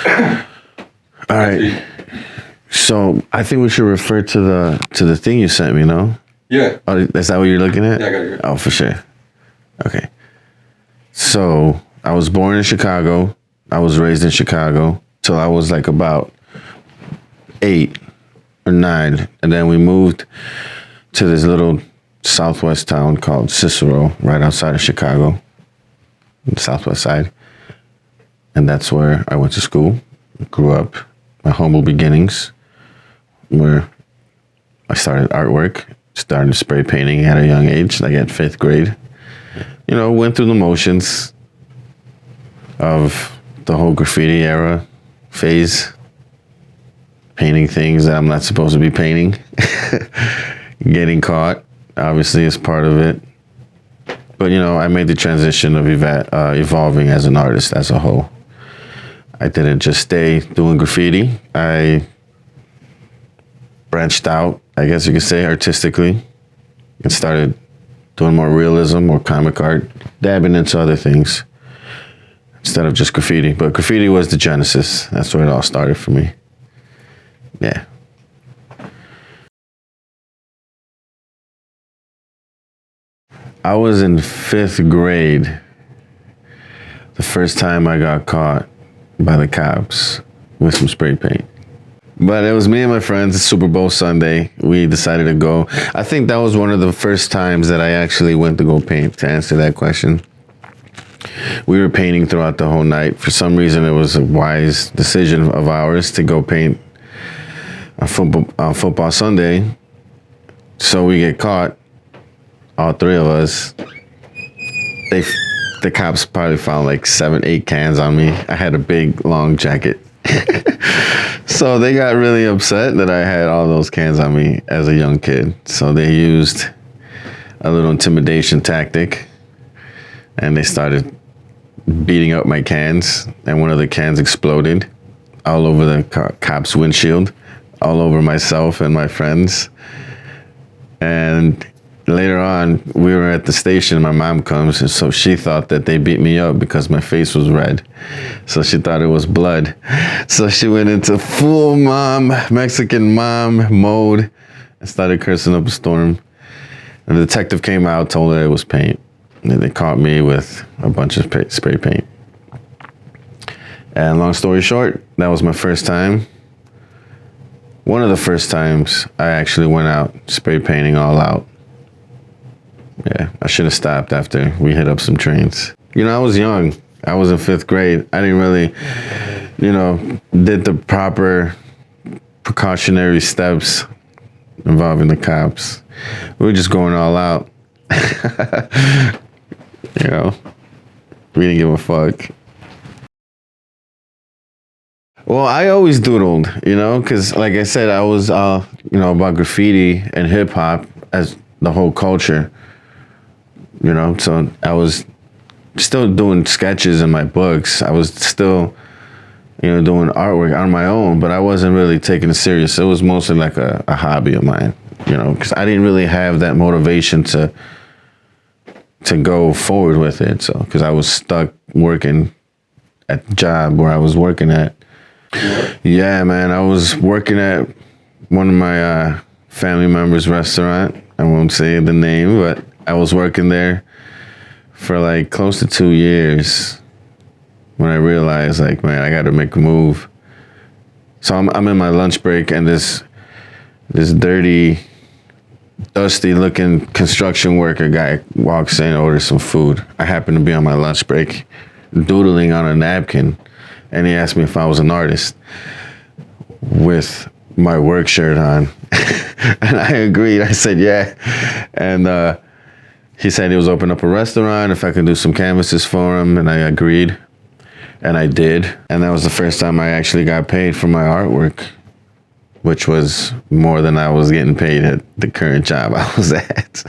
All right. So I think we should refer to the thing you sent me, no? Yeah. Oh, is that what you're looking at? Yeah, I got it here. Oh, for sure. Okay. So I was born in Chicago. I was raised in Chicago till I was like about 8 or 9. And then we moved to this little southwest town called Cicero, right outside of Chicago, on the southwest side. And that's where I went to school, grew up, my humble beginnings, where I started artwork, started spray painting at a young age, like at 5th grade. You know, went through the motions of the whole graffiti era phase, painting things that I'm not supposed to be painting, getting caught, obviously, is part of it. But, you know, I made the transition of evolving as an artist as a whole. I didn't just stay doing graffiti. I branched out, I guess you could say, artistically, and started doing more realism, more comic art, dabbing into other things instead of just graffiti. But graffiti was the genesis. That's where it all started for me. Yeah. I was in 5th grade the first time I got caught by the cops with some spray paint. But it was me and my friends, Super Bowl Sunday. We decided to go. I think that was one of the first times that I actually went to go paint, to answer that question. We were painting throughout the whole night. For some reason, it was a wise decision of ours to go paint on football Sunday. So we get caught, all 3 of us. The cops probably found like 7, 8 cans on me. I had a big, long jacket. So they got really upset that I had all those cans on me as a young kid. So they used a little intimidation tactic, and they started beating up my cans, and one of the cans exploded all over the cop's windshield, all over myself and my friends. And later on, we were at the station, my mom comes, and so she thought that they beat me up because my face was red. So she thought it was blood. So she went into full Mexican mom mode and started cursing up a storm. And the detective came out, told her it was paint. And they caught me with a bunch of spray paint. And long story short, that was my first time. One of the first times I actually went out spray painting all out. Yeah, I should have stopped after we hit up some trains. You know, I was young. I was in 5th grade. I didn't really, did the proper precautionary steps involving the cops. We were just going all out. We didn't give a fuck. Well, I always doodled, because like I said, I was, about graffiti and hip hop as the whole culture. So I was still doing sketches in my books. I was still, doing artwork on my own, but I wasn't really taking it serious. It was mostly like a hobby of mine, because I didn't really have that motivation to go forward with it. So, because I was stuck working at the job where I was working at. Yeah, man, I was working at one of my family members' restaurant. I won't say the name, but I was working there for like close to 2 years when I realized, like, man, I got to make a move. So I'm in my lunch break, and this dirty, dusty-looking construction worker guy walks in, orders some food. I happen to be on my lunch break, doodling on a napkin, and he asked me if I was an artist with my work shirt on. And I agreed. I said, yeah. And he said he was opening up a restaurant, if I could do some canvases for him, and I agreed. And I did. And that was the first time I actually got paid for my artwork, which was more than I was getting paid at the current job I was at.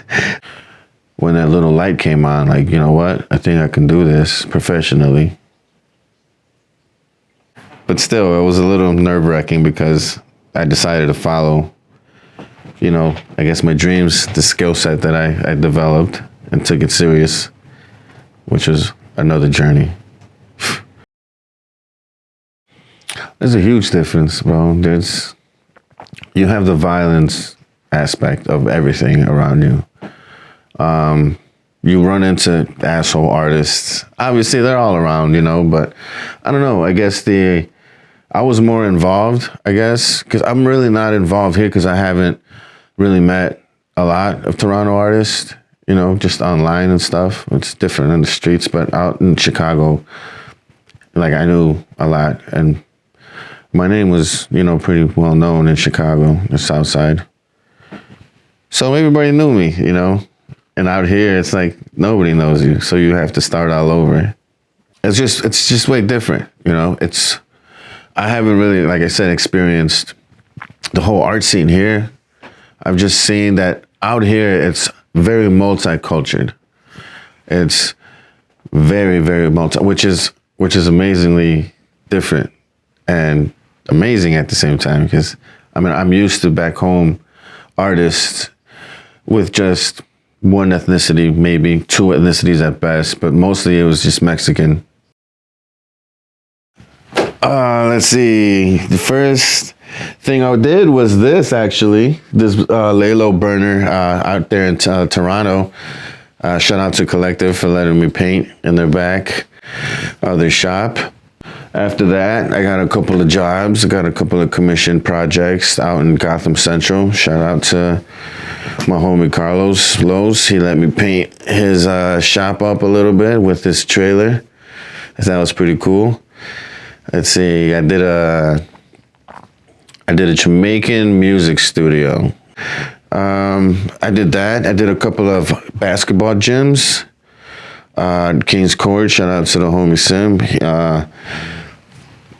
When that little light came on, like, you know what? I think I can do this professionally. But still, it was a little nerve-wracking because I decided to follow, I guess my dreams, the skill set that I developed, and took it serious, which was another journey. There's a huge difference, bro. You have the violence aspect of everything around you. You run into asshole artists. Obviously, they're all around, but I don't know. I guess I was more involved, I guess, because I'm really not involved here because I haven't really met a lot of Toronto artists, just online and stuff. It's different in the streets, but out in Chicago, like I knew a lot. And my name was, pretty well known in Chicago, the South Side. So everybody knew me, And out here, it's like nobody knows you, so you have to start all over. It's just way different, I haven't really, like I said, experienced the whole art scene here. I've just seen that out here, it's very multicultural. It's very, very which is amazingly different and amazing at the same time. Because I'm used to back home artists with just one ethnicity, maybe two ethnicities at best, but mostly it was just Mexican. Let's see. The first thing I did was this, actually. This Laylo burner out there in Toronto. Shout out to Collective for letting me paint in their back of their shop. After that, I got a couple of jobs. I got a couple of commissioned projects out in Gotham Central. Shout out to my homie Carlos Lowe's. He let me paint his shop up a little bit with this trailer. That was pretty cool. Let's see. I did a Jamaican music studio. I did that. I did a couple of basketball gyms. King's Court. Shout out to the homie Sim.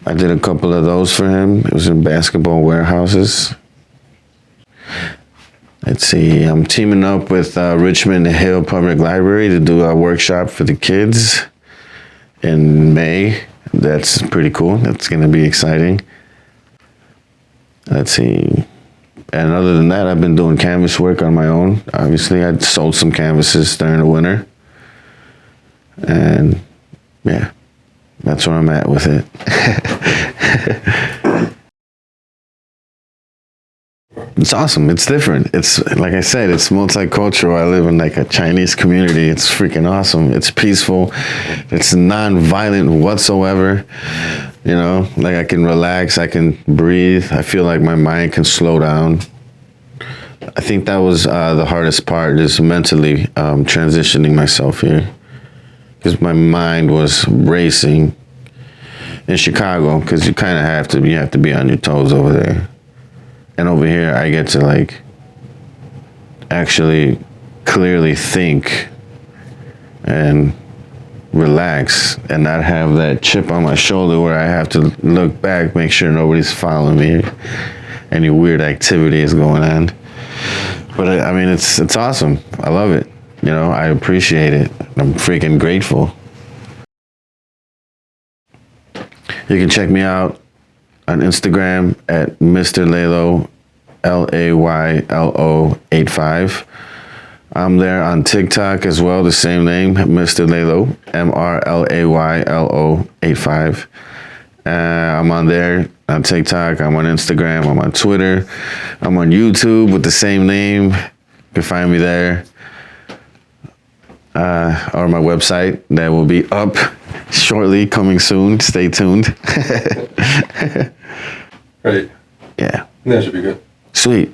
I did a couple of those for him. It was in basketball warehouses. Let's see. I'm teaming up with Richmond Hill Public Library to do a workshop for the kids in May. That's pretty cool. That's going to be exciting. Let's see. And other than that, I've been doing canvas work on my own. Obviously, I sold some canvases during the winter. And yeah, that's where I'm at with it. It's awesome. It's different. It's, like I said, it's multicultural. I live in like a Chinese community. It's freaking awesome. It's peaceful. It's non-violent whatsoever. Like I can relax. I can breathe. I feel like my mind can slow down. I think that was the hardest part, is mentally transitioning myself here. Because my mind was racing in Chicago, because you kind of have to be on your toes over there. And over here, I get to like actually clearly think and relax and not have that chip on my shoulder where I have to look back, make sure nobody's following me, any weird activity is going on. But I mean, it's awesome. I love it. I appreciate it. I'm freaking grateful. You can check me out on Instagram at Mr. Laylo, Laylo 85. I'm there on TikTok as well, the same name, Mr. Laylo, MrLaylo 85. I'm on there on TikTok. I'm on Instagram. I'm on Twitter. I'm on YouTube with the same name. You can find me there. Or my website that will be up shortly, coming soon. Stay tuned. Right. Yeah. That should be good. Sweet.